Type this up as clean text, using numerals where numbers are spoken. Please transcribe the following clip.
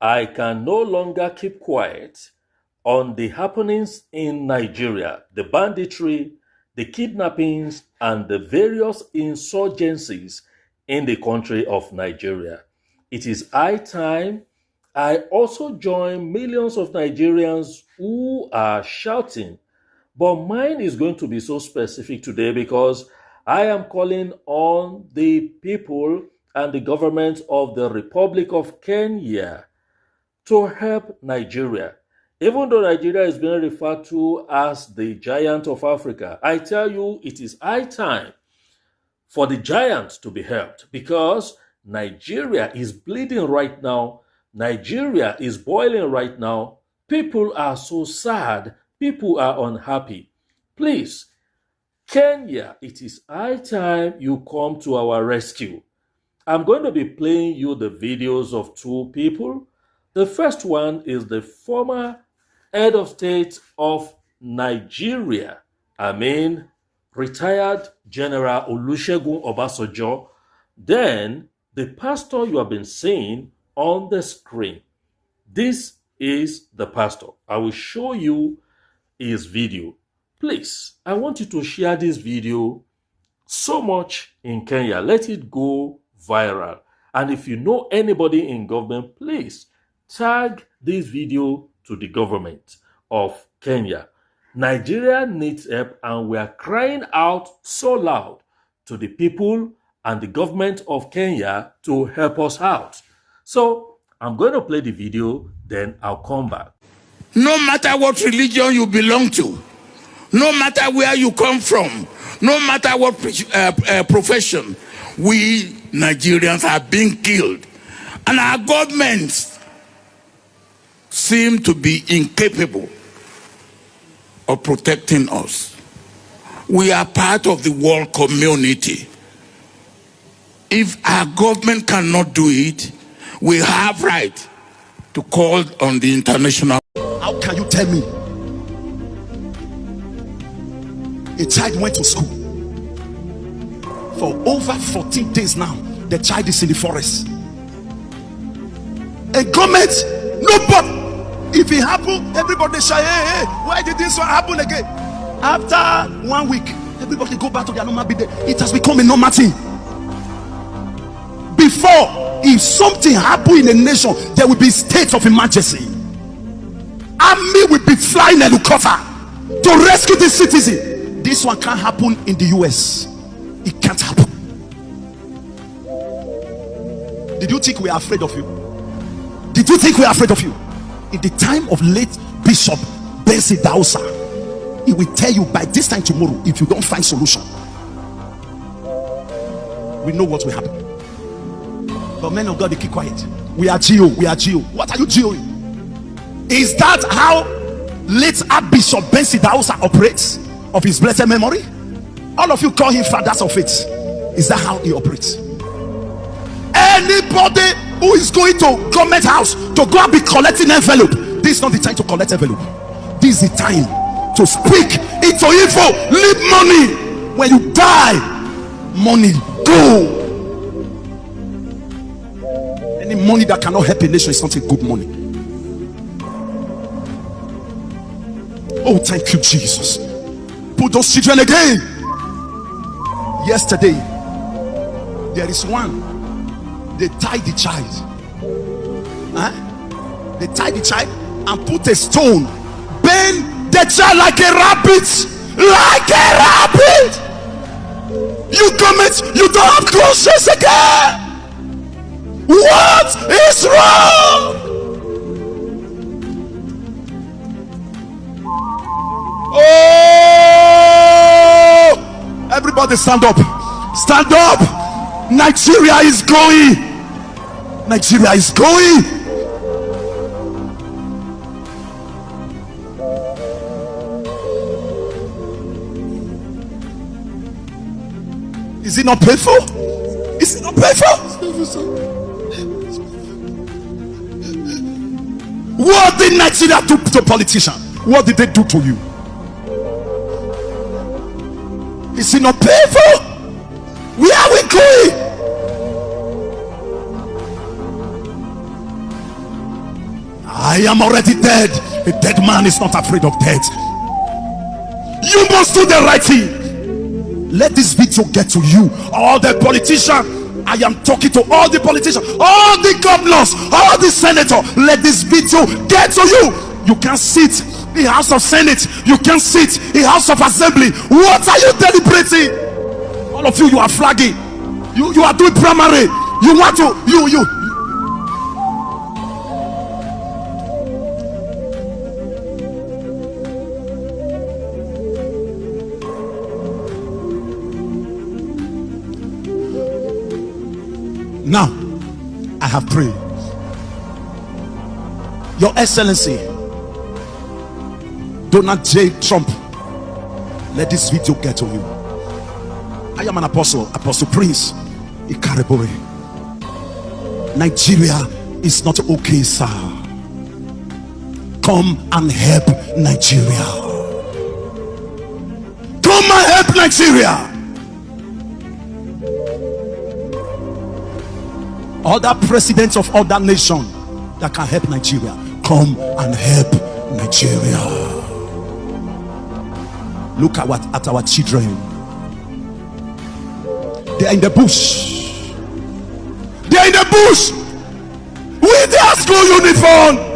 I can no longer keep quiet on the happenings in Nigeria, the banditry, the kidnappings, and the various insurgencies in the country of Nigeria. It is high time I also join millions of Nigerians who are shouting, but mine is going to be so specific today because I am calling on the people and the government of the Republic of Kenya to help Nigeria. Even though Nigeria is being referred to as the giant of Africa, I tell you it is high time for the giant to be helped because Nigeria is bleeding right now. Nigeria is boiling right now. People are so sad. People are unhappy. Please, Kenya, it is high time you come to our rescue. I'm going to be playing you the videos of two people. The first one is the former head of state of Nigeria. Retired General Olusegun Obasanjo. Then the pastor you have been seeing on the screen. This is the pastor. I will show you his video. Please, I want you to share this video so much in Kenya. Let it go viral. And if you know anybody in government, please tag this video to the government of Kenya. Nigeria needs help, and we are crying out so loud to the people and the government of Kenya to help us out. So I'm going to play the video, then I'll come back. No matter what religion you belong to, no matter where you come from, no matter what profession, we Nigerians are being killed. And our governments seem to be incapable of protecting us. We are part of the world community. If our government cannot do it, we have right to call on the international. How can you tell me a child went to school for over 14 days now? The child is in the forest. A government, nobody. If it happen, everybody say, hey, why did this one happen again? After 1 week, everybody go back to their normal business. It has become a normal thing. Before, if something happen in a nation, there will be state of emergency. Army will be flying helicopter to rescue the citizen. This one can't happen in the US. It can't happen. Did you think we are afraid of you? Did you think we are afraid of you? In the time of late Bishop Benson Dausa, he will tell you by this time tomorrow, if you don't find solution, we know what will happen. But men of God, they keep quiet. We are Geo. We are Geo. What are you geoing? Is that how late Archbishop Benson Dausa operates, of his blessed memory? All of you call him fathers of faith. Is that how he operates? Anybody who is going to government house to go and be collecting envelope, this is not the time to collect envelope. This is the time to speak into info. Leave money. When you die, money go. Any money that cannot help a nation is not a good money. Oh, thank you, Jesus. Put those children again. Yesterday, there is one. They tied the child. They tied the child and put a stone. Bend the child like a rabbit. Like a rabbit. You comment, you don't have conscience again. What is wrong? Oh, everybody stand up. Stand up. Nigeria is going. Nigeria is going. Is it not painful? Is it not painful? What did Nigeria do to politicians? What did they do to you? Is it not painful? Where are we going? I am already dead. A dead man is not afraid of death. You must do the right thing. Let this video get to you. All the politicians, I am talking to all the politicians, all the governors, all the senators. Let this video get to you. You can sit in House of Senate, you can sit in House of Assembly. What are you deliberating? All of you, you are flagging. You are doing primary. You want to you. Now, I have prayed. Your Excellency, Donald J. Trump, let this video get to you. I am an apostle, Apostle Prince Ikaribore. Nigeria is not okay, sir. Come and help Nigeria. Come and help Nigeria. Other presidents of other nations that can help Nigeria, come and help Nigeria. Look at our children. They are in the bush. They are in the bush with their school uniform.